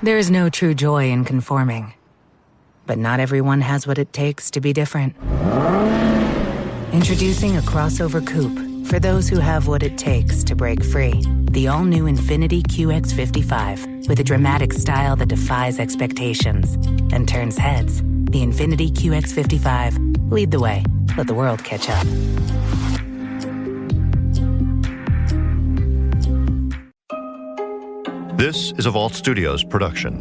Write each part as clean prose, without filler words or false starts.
There is no true joy in conforming. But not everyone has what it takes to be different. Introducing a crossover coupe for those who have what it takes to break free. The all-new Infiniti QX55 with a dramatic style that defies expectations and turns heads. The Infiniti QX55. Lead the way. Let the world catch up. This is a Vault Studios production.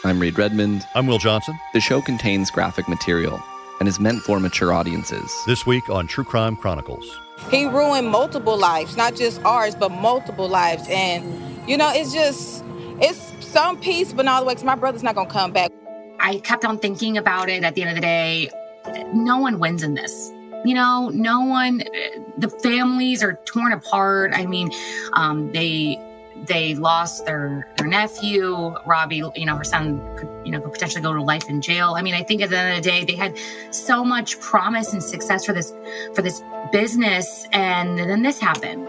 I'm Reed Redmond. I'm Will Johnson. The show contains graphic material and is meant for mature audiences. This week on True Crime Chronicles. He ruined multiple lives, not just ours, but multiple lives. And, it's some peace, but not all the way, because my brother's not going to come back. I kept on thinking about it. At the end of the day, no one wins in this. No one, the families are torn apart. I mean, they lost their nephew, Robbie, her son could potentially go to life in jail. I mean, I think at the end of the day, they had so much promise and success for this business. And then this happened.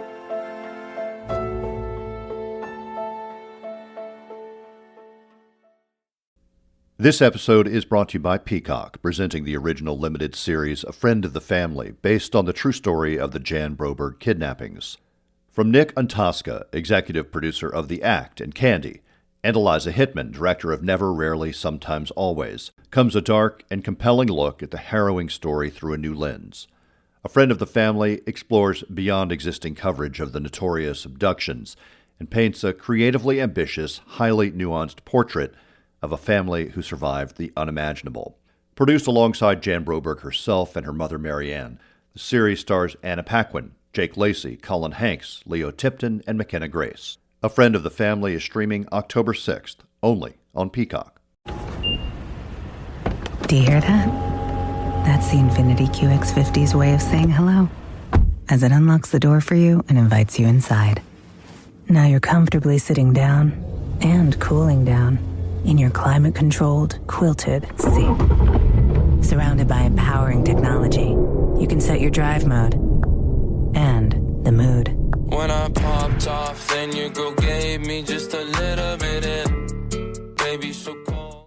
This episode is brought to you by Peacock, presenting the original limited series A Friend of the Family, based on the true story of the Jan Broberg kidnappings. From Nick Antosca, executive producer of The Act and Candy, and Eliza Hittman, director of Never, Rarely, Sometimes, Always, comes a dark and compelling look at the harrowing story through a new lens. A Friend of the Family explores beyond existing coverage of the notorious abductions and paints a creatively ambitious, highly nuanced portrait of a family who survived the unimaginable. Produced alongside Jan Broberg herself and her mother Marianne, the series stars Anna Paquin, Jake Lacey, Colin Hanks, Leo Tipton, and McKenna Grace. A Friend of the Family is streaming October 6th, only on Peacock. Do you hear that? That's the Infiniti QX50's way of saying hello, as it unlocks the door for you and invites you inside. Now you're comfortably sitting down and cooling down in your climate-controlled, quilted seat. Surrounded by empowering technology, you can set your drive mode and the mood. When I popped off, then you go gave me just a little bit in. Baby, so cold.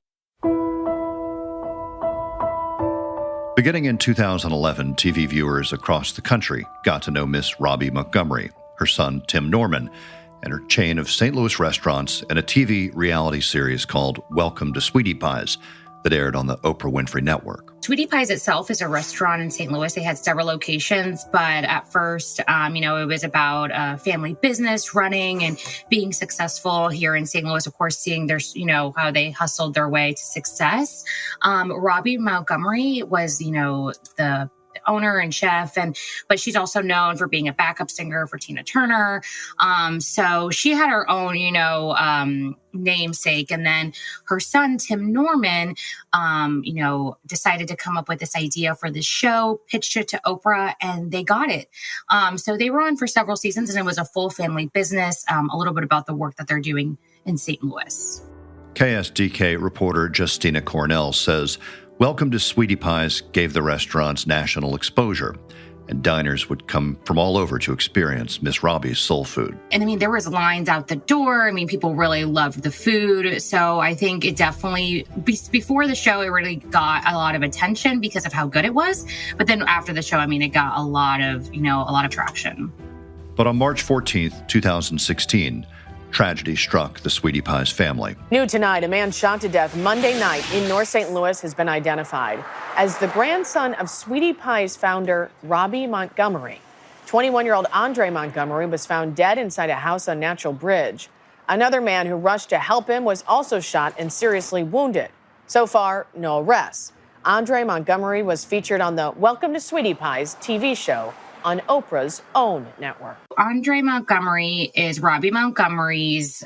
Beginning in 2011, TV viewers across the country got to know Miss Robbie Montgomery, her son Tim Norman, and her chain of St. Louis restaurants and a TV reality series called Welcome to Sweetie Pies that aired on the Oprah Winfrey Network. Sweetie Pies itself is a restaurant in St. Louis. They had several locations, but at first, it was about a family business running and being successful here in St. Louis. Of course, seeing their, how they hustled their way to success. Robbie Montgomery was, the owner and chef, but she's also known for being a backup singer for Tina Turner. So she had her own, namesake. And then her son, Tim Norman, decided to come up with this idea for this show, pitched it to Oprah, and they got it. So they were on for several seasons, and it was a full family business. A little bit about the work that they're doing in St. Louis. KSDK reporter Justina Cornell says, Welcome to Sweetie Pies gave the restaurants national exposure, and diners would come from all over to experience Miss Robbie's soul food. And there was lines out the door. People really loved the food. So I think it definitely, before the show, it really got a lot of attention because of how good it was. But then after the show, it got a lot of traction. But on March 14th, 2016, tragedy struck the Sweetie Pies family. New tonight, a man shot to death Monday night in North St. Louis has been identified as the grandson of Sweetie Pies founder Robbie Montgomery. 21-year-old Andre Montgomery was found dead inside a house on Natural Bridge. Another man who rushed to help him was also shot and seriously wounded. So far, no arrests. Andre Montgomery was featured on the Welcome to Sweetie Pies TV show on Oprah's own network. Andre Montgomery is Robbie Montgomery's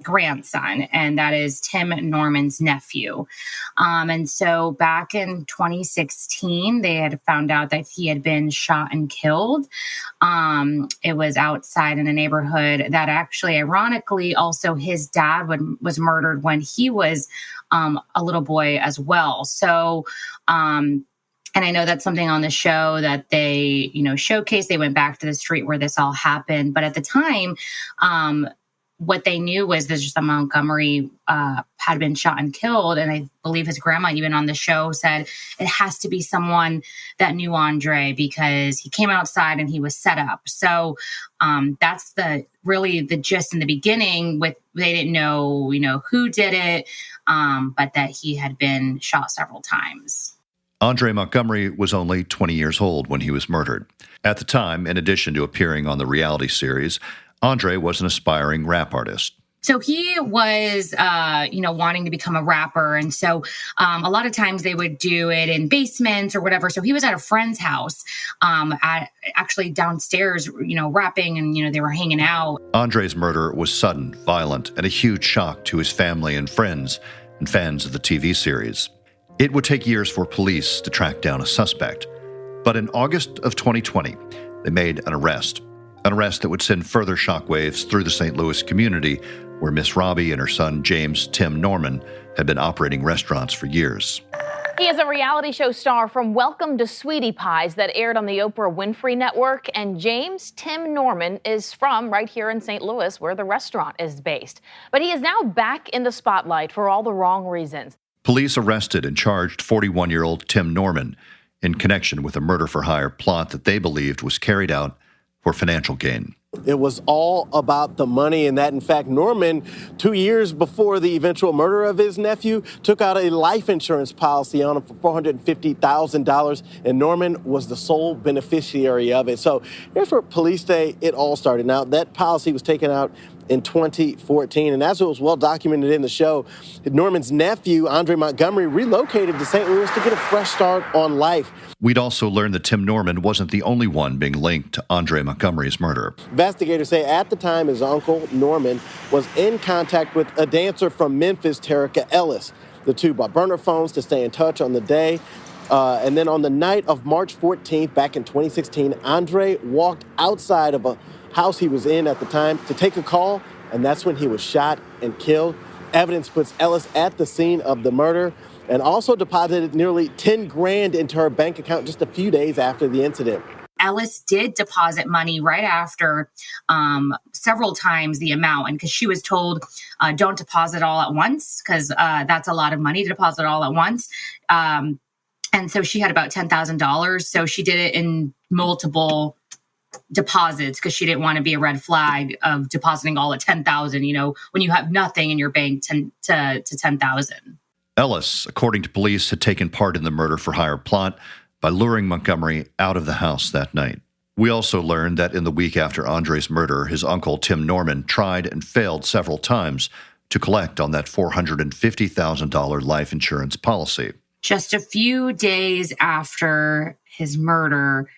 grandson, and that is Tim Norman's nephew. And so back in 2016, they had found out that he had been shot and killed. It was outside in a neighborhood that actually, ironically, also his dad was murdered when he was a little boy as well. So, and I know that's something on the show that they, showcased. They went back to the street where this all happened. But at the time, what they knew was that just Montgomery had been shot and killed. And I believe his grandma, even on the show, said it has to be someone that knew Andre because he came outside and he was set up. So that's really the gist in the beginning. They didn't know, who did it, but that he had been shot several times. Andre Montgomery was only 20 years old when he was murdered. At the time, in addition to appearing on the reality series, Andre was an aspiring rap artist. So he was, wanting to become a rapper. And so a lot of times they would do it in basements or whatever. So he was at a friend's house, actually downstairs, rapping, and, they were hanging out. Andre's murder was sudden, violent, and a huge shock to his family and friends and fans of the TV series. It would take years for police to track down a suspect. But in August of 2020, they made an arrest that would send further shockwaves through the St. Louis community, where Miss Robbie and her son James Tim Norman had been operating restaurants for years. He is a reality show star from Welcome to Sweetie Pies that aired on the Oprah Winfrey Network, and James Tim Norman is from right here in St. Louis, where the restaurant is based. But he is now back in the spotlight for all the wrong reasons. Police arrested and charged 41-year-old Tim Norman in connection with a murder-for-hire plot that they believed was carried out for financial gain. It was all about the money, and that, in fact, Norman, 2 years before the eventual murder of his nephew, took out a life insurance policy on him for $450,000, and Norman was the sole beneficiary of it. So here's where police say it all started. Now, that policy was taken out in 2014, and as it was well documented in the show, Norman's nephew, Andre Montgomery, relocated to St. Louis to get a fresh start on life. We'd also learned that Tim Norman wasn't the only one being linked to Andre Montgomery's murder. Investigators say at the time his uncle, Norman, was in contact with a dancer from Memphis, Terica Ellis. The two bought burner phones to stay in touch on the day. And then on the night of March 14th, back in 2016, Andre walked outside of a house he was in at the time to take a call, and that's when he was shot and killed. Evidence puts Ellis at the scene of the murder and also deposited nearly $10,000 into her bank account just a few days after the incident. Ellis did deposit money right after, several times the amount, and because she was told, don't deposit all at once, because that's a lot of money to deposit all at once. And so she had about $10,000. So she did it in multiple deposits because she didn't want to be a red flag of depositing all at $10,000, when you have nothing in your bank to $10,000. Ellis, according to police, had taken part in the murder-for-hire plot by luring Montgomery out of the house that night. We also learned that in the week after Andre's murder, his uncle Tim Norman tried and failed several times to collect on that $450,000 life insurance policy. Just a few days after his murder,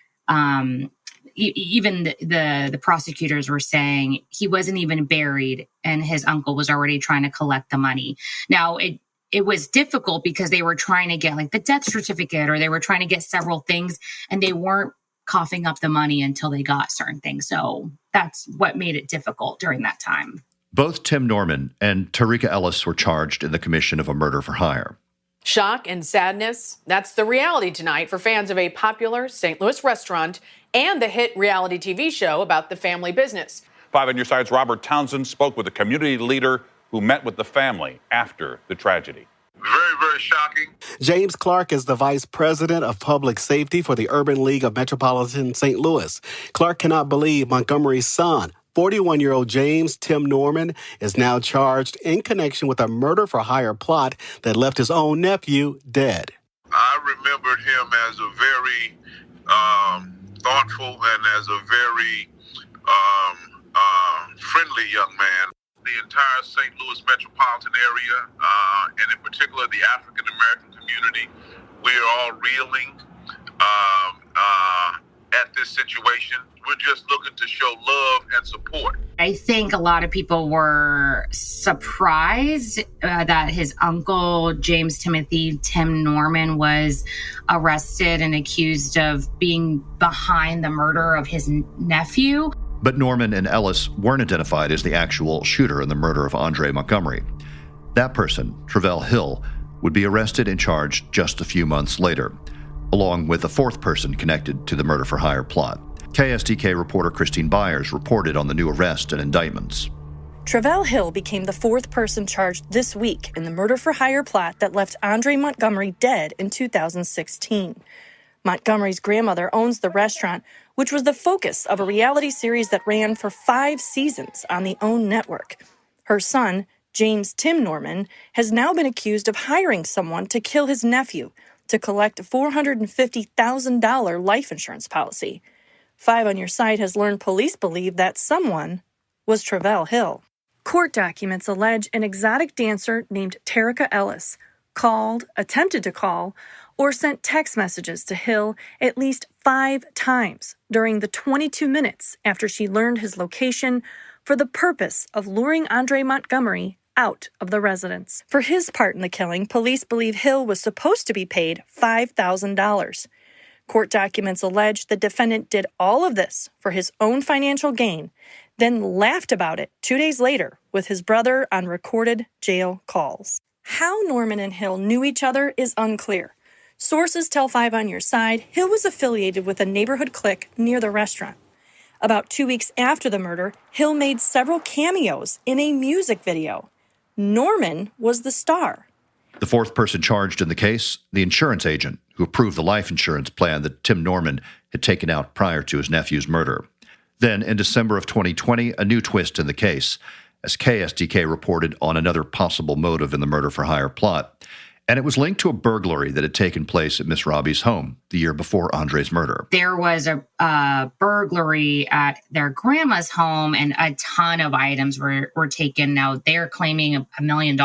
even the prosecutors were saying he wasn't even buried and his uncle was already trying to collect the money. Now, it was difficult because they were trying to get like the death certificate, or they were trying to get several things, and they weren't coughing up the money until they got certain things. So that's what made it difficult during that time. Both Tim Norman and Terica Ellis were charged in the commission of a murder for hire. Shock and sadness, that's the reality tonight for fans of a popular St. Louis restaurant and the hit reality TV show about the family business. 5 on your side's Robert Townsend spoke with a community leader who met with the family after the tragedy. Very, very shocking. James Clark is the Vice President of Public Safety for the Urban League of Metropolitan St. Louis. Clark cannot believe Montgomery's son, 41-year-old James Tim Norman, is now charged in connection with a murder-for-hire plot that left his own nephew dead. I remembered him as a very thoughtful and as a very friendly young man. The entire St. Louis metropolitan area, and in particular the African-American community, we are all reeling at this situation. We're just looking to show love and support. I think a lot of people were surprised that his uncle, James Timothy Tim Norman, was arrested and accused of being behind the murder of his nephew. But Norman and Ellis weren't identified as the actual shooter in the murder of Andre Montgomery. That person, Travell Hill, would be arrested and charged just a few months later, along with a fourth person connected to the murder-for-hire plot. KSDK reporter Christine Byers reported on the new arrest and indictments. Travell Hill became the fourth person charged this week in the murder-for-hire plot that left Andre Montgomery dead in 2016. Montgomery's grandmother owns the restaurant, which was the focus of a reality series that ran for 5 seasons on the OWN network. Her son, James Tim Norman, has now been accused of hiring someone to kill his nephew to collect a $450,000 life insurance policy. 5 on Your Side has learned police believe that someone was Travell Hill. Court documents allege an exotic dancer named Terica Ellis called, attempted to call, or sent text messages to Hill at least 5 times during the 22 minutes after she learned his location for the purpose of luring Andre Montgomery out of the residence. For his part in the killing, police believe Hill was supposed to be paid $5,000. Court documents allege the defendant did all of this for his own financial gain, then laughed about it 2 days later with his brother on recorded jail calls. How Norman and Hill knew each other is unclear. Sources tell 5 on Your Side Hill was affiliated with a neighborhood clique near the restaurant. About 2 weeks after the murder, Hill made several cameos in a music video. Norman was the star. The fourth person charged in the case, the insurance agent who approved the life insurance plan that Tim Norman had taken out prior to his nephew's murder. Then, in December of 2020, a new twist in the case, as KSDK reported on another possible motive in the murder-for-hire plot. And it was linked to a burglary that had taken place at Miss Robbie's home the year before Andre's murder. There was a burglary at their grandma's home, and a ton of items were taken. Now, they're claiming $1 million,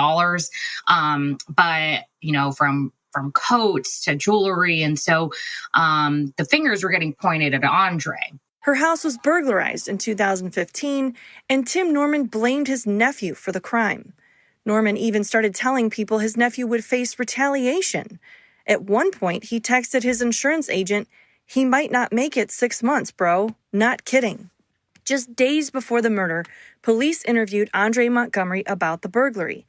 but, you know, from coats to jewelry. And so the fingers were getting pointed at Andre. Her house was burglarized in 2015, and Tim Norman blamed his nephew for the crime. Norman even started telling people his nephew would face retaliation. At one point, he texted his insurance agent, "He might not make it 6 months, bro. Not kidding." Just days before the murder, police interviewed Andre Montgomery about the burglary.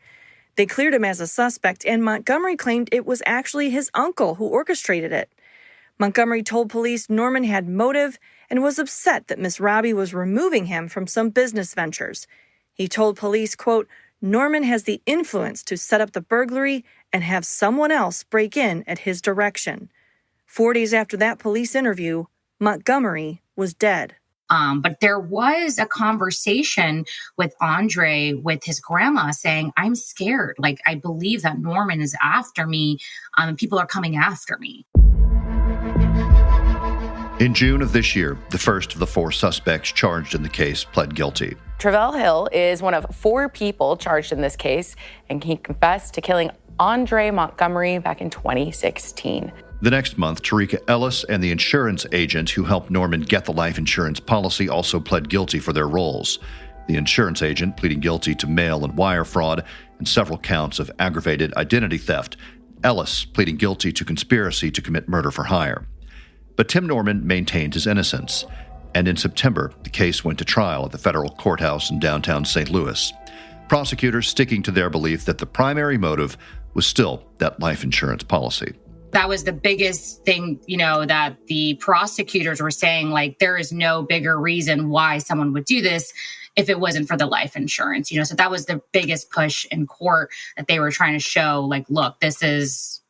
They cleared him as a suspect, and Montgomery claimed it was actually his uncle who orchestrated it. Montgomery told police Norman had motive and was upset that Miss Robbie was removing him from some business ventures. He told police, quote, "Norman has the influence to set up the burglary and have someone else break in at his direction." 4 days after that police interview, Montgomery was dead. But there was a conversation with Andre, with his grandma, saying, "I'm scared. Like, I believe that Norman is after me, and people are coming after me." In June of this year, the first of the 4 suspects charged in the case pled guilty. Travell Hill is one of 4 people charged in this case, and he confessed to killing Andre Montgomery back in 2016. The next month, Terica Ellis and the insurance agent who helped Norman get the life insurance policy also pled guilty for their roles. The insurance agent pleading guilty to mail and wire fraud and several counts of aggravated identity theft. Ellis pleading guilty to conspiracy to commit murder for hire. But Tim Norman maintained his innocence, and in September, the case went to trial at the federal courthouse in downtown St. Louis. Prosecutors sticking to their belief that the primary motive was still that life insurance policy. That was the biggest thing, you know, that the prosecutors were saying, like, there is no bigger reason why someone would do this if it wasn't for the life insurance, you know. So that was the biggest push in court, that they were trying to show, like, look, this is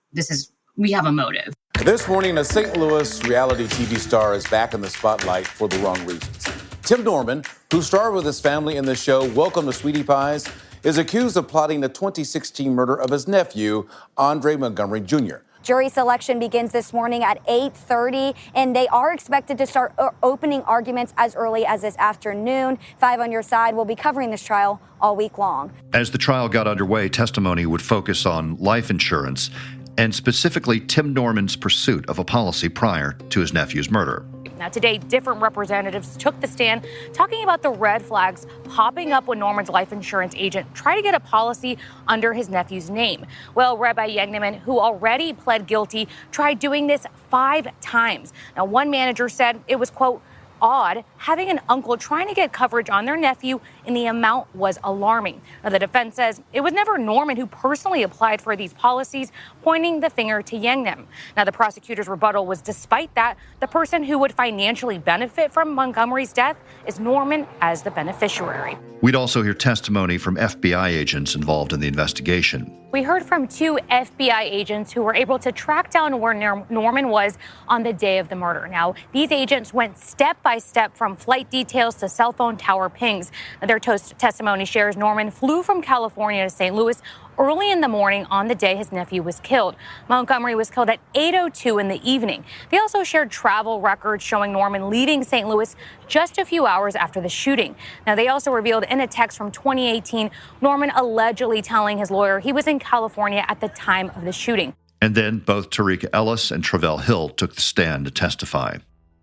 we have a motive. This morning, a St. Louis reality TV star is back in the spotlight for the wrong reasons. Tim Norman, who starred with his family in the show Welcome to Sweetie Pies, is accused of plotting the 2016 murder of his nephew, Andre Montgomery Jr. Jury selection begins this morning at 8:30, and they are expected to start opening arguments as early as this afternoon. 5 on Your Side will be covering this trial all week long. As the trial got underway, testimony would focus on life insurance, and specifically Tim Norman's pursuit of a policy prior to his nephew's murder. Now, today, different representatives took the stand talking about the red flags popping up when Norman's life insurance agent tried to get a policy under his nephew's name. Well, Rabbi Yegneman, who already pled guilty, tried doing this 5 times. Now, one manager said it was, quote, odd, having an uncle trying to get coverage on their nephew and the amount was alarming. Now, the defense says it was never Norman who personally applied for these policies, pointing the finger to Yangnam. Now, the prosecutor's rebuttal was, despite that, the person who would financially benefit from Montgomery's death is Norman as the beneficiary. We'd also hear testimony from FBI agents involved in the investigation. We heard from 2 FBI agents who were able to track down where Norman was on the day of the murder. Now, these agents went step by step from flight details to cell phone tower pings. Their testimony shares Norman flew from California to St. Louis early in the morning on the day his nephew was killed. Montgomery was killed at 8:02 in the evening. They also shared travel records showing Norman leaving St. Louis just a few hours after the shooting. Now, they also revealed in a text from 2018, Norman allegedly telling his lawyer he was in California at the time of the shooting. And then both Tarika Ellis and Travell Hill took the stand to testify.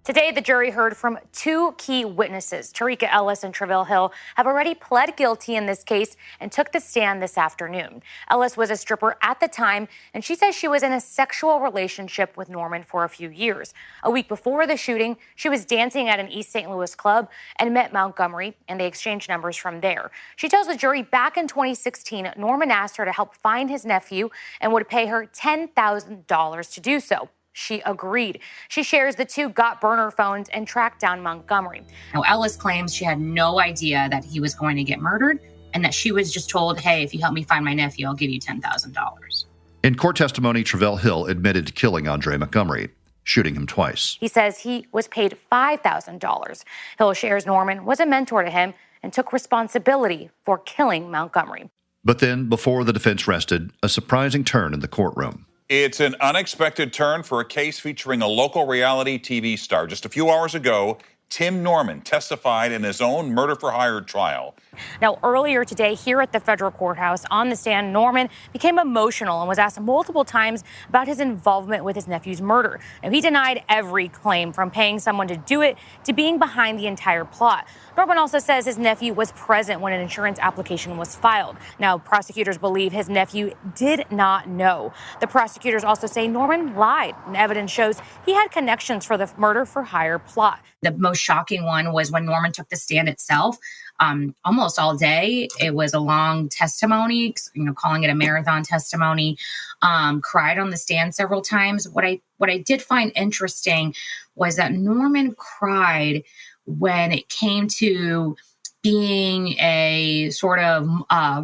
Today, the jury heard from 2 key witnesses. Tarika Ellis and Travell Hill have already pled guilty in this case and took the stand this afternoon. Ellis was a stripper at the time, and she says she was in a sexual relationship with Norman for a few years. A week before the shooting, she was dancing at an East St. Louis club and met Montgomery, and they exchanged numbers from there. She tells the jury back in 2016, Norman asked her to help find his nephew and would pay her $10,000 to do so. She agreed. She shares the 2 got burner phones and tracked down Montgomery. Now, Ellis claims she had no idea that he was going to get murdered and that she was just told, hey, if you help me find my nephew, I'll give you $10,000. In court testimony, Travell Hill admitted to killing Andre Montgomery, shooting him twice. He says he was paid $5,000. Hill shares Norman was a mentor to him and took responsibility for killing Montgomery. But then, before the defense rested, a surprising turn in the courtroom. It's an unexpected turn for a case featuring a local reality TV star. Just a few hours ago, Tim Norman testified in his own murder-for-hire trial. Now, earlier today, here at the federal courthouse, on the stand, Norman became emotional and was asked multiple times about his involvement with his nephew's murder. Now, he denied every claim, from paying someone to do it to being behind the entire plot. Norman also says his nephew was present when an insurance application was filed. Now, prosecutors believe his nephew did not know. The prosecutors also say Norman lied, and evidence shows he had connections for the murder-for-hire plot. The most shocking one was when Norman took the stand itself. Almost all day, it was a long testimony, calling it a marathon testimony. Cried on the stand several times. What I did find interesting was that Norman cried when it came to being a sort of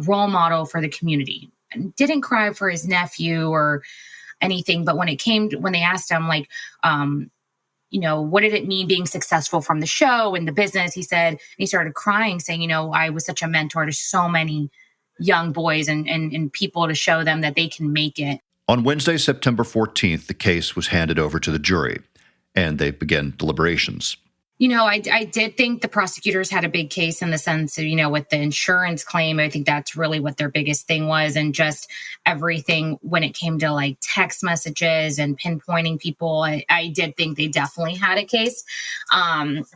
role model for the community. And didn't cry for his nephew or anything, but when they asked him, like, what did it mean being successful from the show and the business? He said, he started crying, saying, I was such a mentor to so many young boys and people to show them that they can make it. On Wednesday, September 14th, the case was handed over to the jury, and they began deliberations. I did think the prosecutors had a big case in the sense of, with the insurance claim. I think that's really what their biggest thing was. And just everything when it came to like text messages and pinpointing people, I did think they definitely had a case.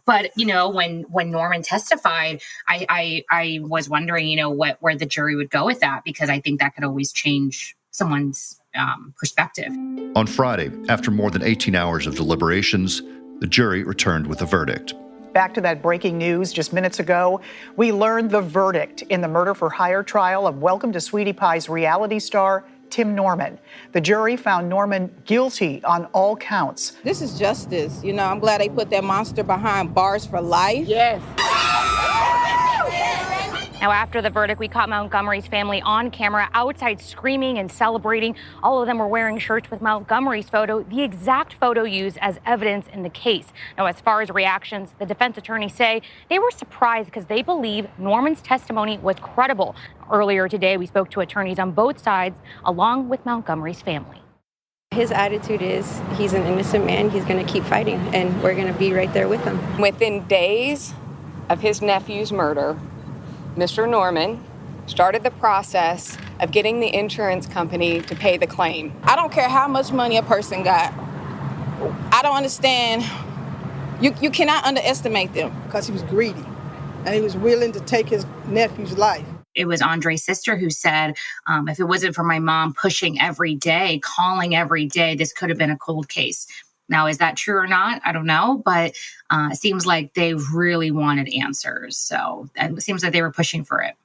But, when Norman testified, I was wondering, where the jury would go with that, because I think that could always change someone's perspective. On Friday, after more than 18 hours of deliberations, the jury returned with a verdict. Back to that breaking news just minutes ago, we learned the verdict in the murder-for-hire trial of Welcome to Sweetie Pie's reality star, Tim Norman. The jury found Norman guilty on all counts. This is justice. I'm glad they put that monster behind bars for life. Yes. Now, after the verdict, we caught Montgomery's family on camera outside screaming and celebrating. All of them were wearing shirts with Montgomery's photo, the exact photo used as evidence in the case. Now, as far as reactions, the defense attorneys say they were surprised because they believe Norman's testimony was credible. Earlier today, we spoke to attorneys on both sides, along with Montgomery's family. His attitude is he's an innocent man. He's going to keep fighting, and we're going to be right there with him. Within days of his nephew's murder, Mr. Norman started the process of getting the insurance company to pay the claim. I don't care how much money a person got. I don't understand. You cannot underestimate them. Because he was greedy, and he was willing to take his nephew's life. It was Andre's sister who said, if it wasn't for my mom pushing every day, calling every day, this could have been a cold case. Now, is that true or not? I don't know, but it seems like they really wanted answers. So it seems like they were pushing for it.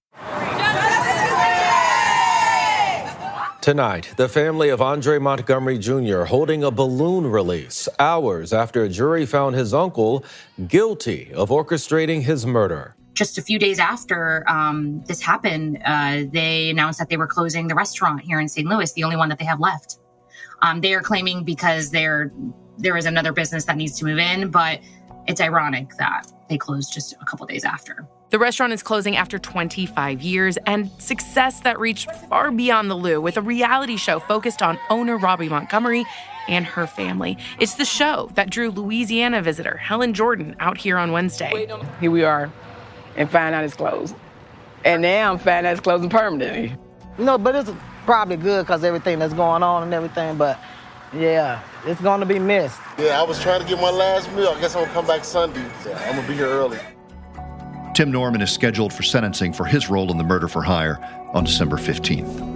Tonight, the family of Andre Montgomery Jr. holding a balloon release hours after a jury found his uncle guilty of orchestrating his murder. Just a few days after this happened, they announced that they were closing the restaurant here in St. Louis, the only one that they have left. They are claiming because there is another business that needs to move in, but it's ironic that they closed just a couple days after. The restaurant is closing after 25 years and success that reached far beyond the Lou with a reality show focused on owner Robbie Montgomery and her family. It's the show that drew Louisiana visitor Helen Jordan out here on Wednesday. Here we are and find out it's closed. And now I'm finding out it's closing permanently. But it's probably good because everything that's going on and everything, but yeah, it's going to be missed. Yeah, I was trying to get my last meal. I guess I'm going to come back Sunday. So I'm going to be here early. Tim Norman is scheduled for sentencing for his role in the murder for hire on December 15th.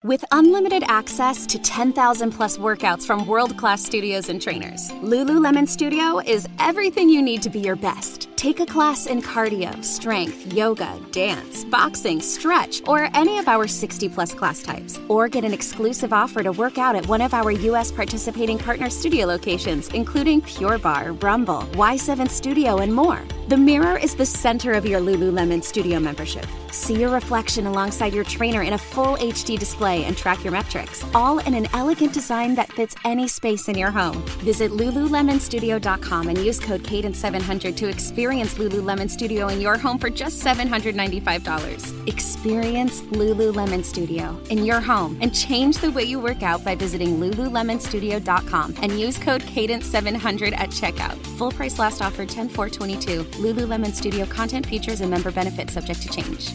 With unlimited access to 10,000 plus workouts from world-class studios and trainers, Lululemon Studio is everything you need to be your best. Take a class in cardio, strength, yoga, dance, boxing, stretch, or any of our 60 plus class types. Or get an exclusive offer to work out at one of our U.S. participating partner studio locations, including Pure Barre, Rumble, Y7 Studio, and more. The mirror is the center of your Lululemon Studio membership. See your reflection alongside your trainer in a full HD display and track your metrics, all in an elegant design that fits any space in your home. Visit lululemonstudio.com and use code Cadence700 to experience Lululemon Studio in your home for just $795. Experience Lululemon Studio in your home and change the way you work out by visiting lululemonstudio.com and use code Cadence700 at checkout. Full price last offer 10/4/22. Lululemon Studio content, features, and member benefits subject to change.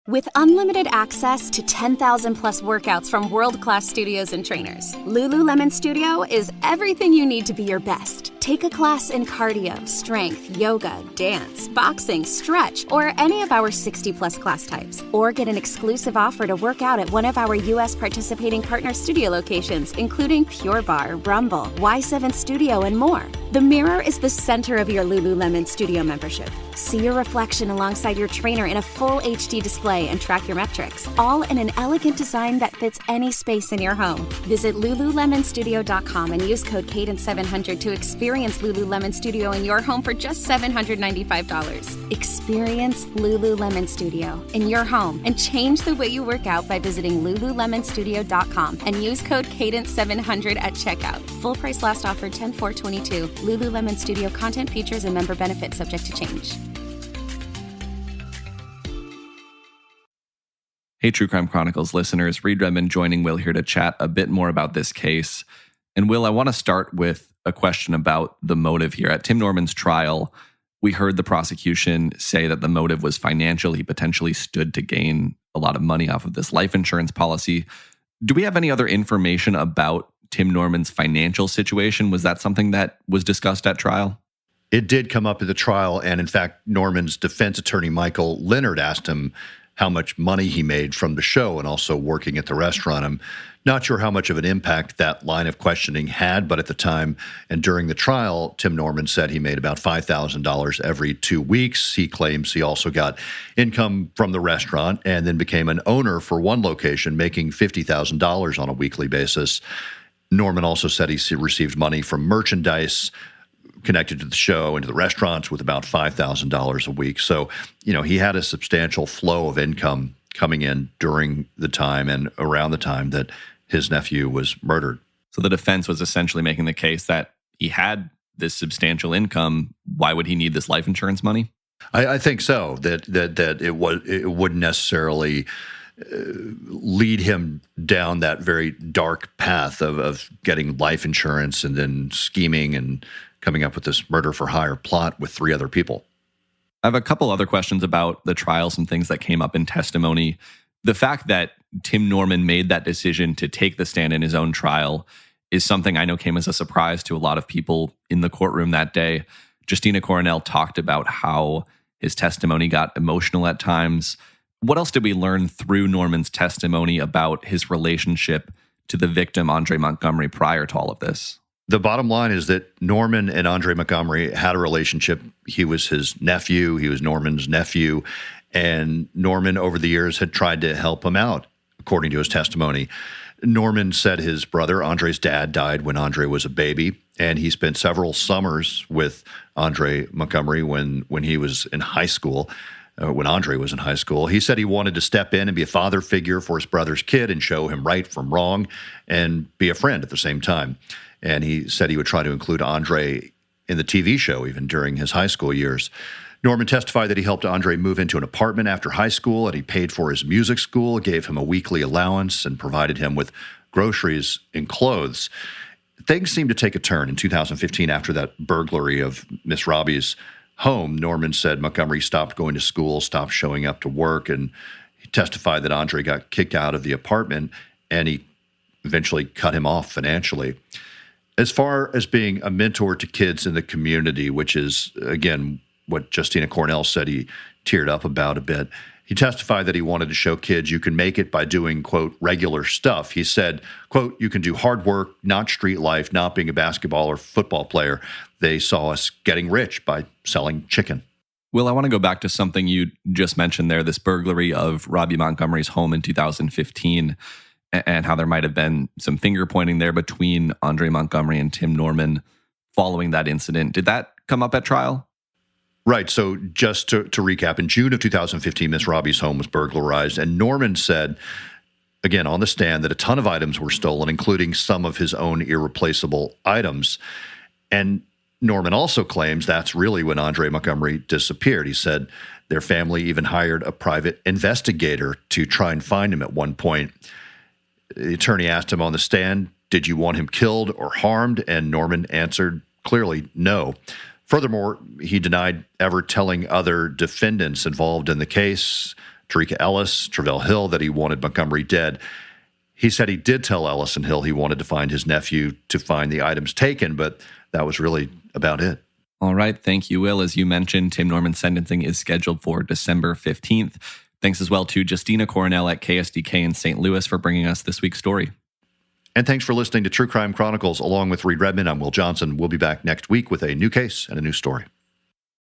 With unlimited access to 10,000 plus workouts from world-class studios and trainers, Lululemon Studio is everything you need to be your best. Take a class in cardio, strength, yoga, dance, boxing, stretch, or any of our 60 plus class types. Or get an exclusive offer to work out at one of our U.S. participating partner studio locations, including Pure Barre, Rumble, Y7 Studio, and more. The mirror is the center of your Lululemon Studio membership. See your reflection alongside your trainer in a full HD display and track your metrics, all in an elegant design that fits any space in your home. Visit lululemonstudio.com and use code Cadence700 to experience Lululemon Studio in your home for just $795. Experience Lululemon Studio in your home and change the way you work out by visiting lululemonstudio.com and use code Cadence700 at checkout. Full price last offer 10/4/22. Lululemon Studio content, features, and member benefits subject to change. Hey, True Crime Chronicles listeners, Reed Redmond joining Will here to chat a bit more about this case. And Will, I want to start with a question about the motive here. At Tim Norman's trial, we heard the prosecution say that the motive was financial. He potentially stood to gain a lot of money off of this life insurance policy. Do we have any other information about Tim Norman's financial situation? Was that something that was discussed at trial? It did come up at the trial, and in fact, Norman's defense attorney, Michael Leonard, asked him how much money he made from the show and also working at the restaurant. I'm not sure how much of an impact that line of questioning had, but at the time and during the trial, Tim Norman said he made about $5,000 every 2 weeks. He claims he also got income from the restaurant and then became an owner for one location, making $50,000 on a weekly basis. Norman also said he received money from merchandise connected to the show and to the restaurants with about $5,000 a week. So, he had a substantial flow of income coming in during the time and around the time that his nephew was murdered. So the defense was essentially making the case that he had this substantial income. Why would he need this life insurance money? I think so, that it wouldn't necessarily lead him down that very dark path of getting life insurance and then scheming and coming up with this murder for hire plot with 3 other people. I have a couple other questions about the trial, some things that came up in testimony. The fact that Tim Norman made that decision to take the stand in his own trial is something I know came as a surprise to a lot of people in the courtroom that day. Justina Coronel talked about how His testimony got emotional at times. What else did we learn through Norman's testimony about his relationship to the victim, Andre Montgomery, prior to all of this? The bottom line is that Norman and Andre Montgomery had a relationship. He was his nephew. He was Norman's nephew. And Norman, over the years, had tried to help him out, according to his testimony. Norman said his brother, Andre's dad, died when Andre was a baby, and he spent several summers with Andre Montgomery when he was in high school. When Andre was in high school. He said he wanted to step in and be a father figure for his brother's kid and show him right from wrong and be a friend at the same time. And he said he would try to include Andre in the TV show even during his high school years. Norman testified that he helped Andre move into an apartment after high school, and he paid for his music school, gave him a weekly allowance, and provided him with groceries and clothes. Things seemed to take a turn in 2015 after that burglary of Miss Robbie's home. Norman said Montgomery stopped going to school, stopped showing up to work, and he testified that Andre got kicked out of the apartment, and he eventually cut him off financially. As far as being a mentor to kids in the community, which is, again, what Justina Cornell said he teared up about a bit, he testified that he wanted to show kids you can make it by doing, quote, regular stuff. He said, quote, you can do hard work, not street life, not being a basketball or football player. They saw us getting rich by selling chicken. Will, I want to go back to something you just mentioned there, this burglary of Robbie Montgomery's home in 2015, and how there might have been some finger pointing there between Andre Montgomery and Tim Norman following that incident. Did that come up at trial? Right. So just to recap, in June of 2015, Miss Robbie's home was burglarized, and Norman said, again, on the stand, that a ton of items were stolen, including some of his own irreplaceable items. And Norman also claims that's really when Andre Montgomery disappeared. He said their family even hired a private investigator to try and find him at one point. The attorney asked him on the stand, did you want him killed or harmed? And Norman answered clearly no. Furthermore, he denied ever telling other defendants involved in the case, Tarika Ellis, Travell Hill, that he wanted Montgomery dead. He said he did tell Ellis and Hill he wanted to find his nephew to find the items taken, but that was really about it. All right. Thank you, Will. As you mentioned, Tim Norman's sentencing is scheduled for December 15th. Thanks as well to Justina Cornell at KSDK in St. Louis for bringing us this week's story. And thanks for listening to True Crime Chronicles. Along with Reed Redmond, I'm Will Johnson. We'll be back next week with a new case and a new story.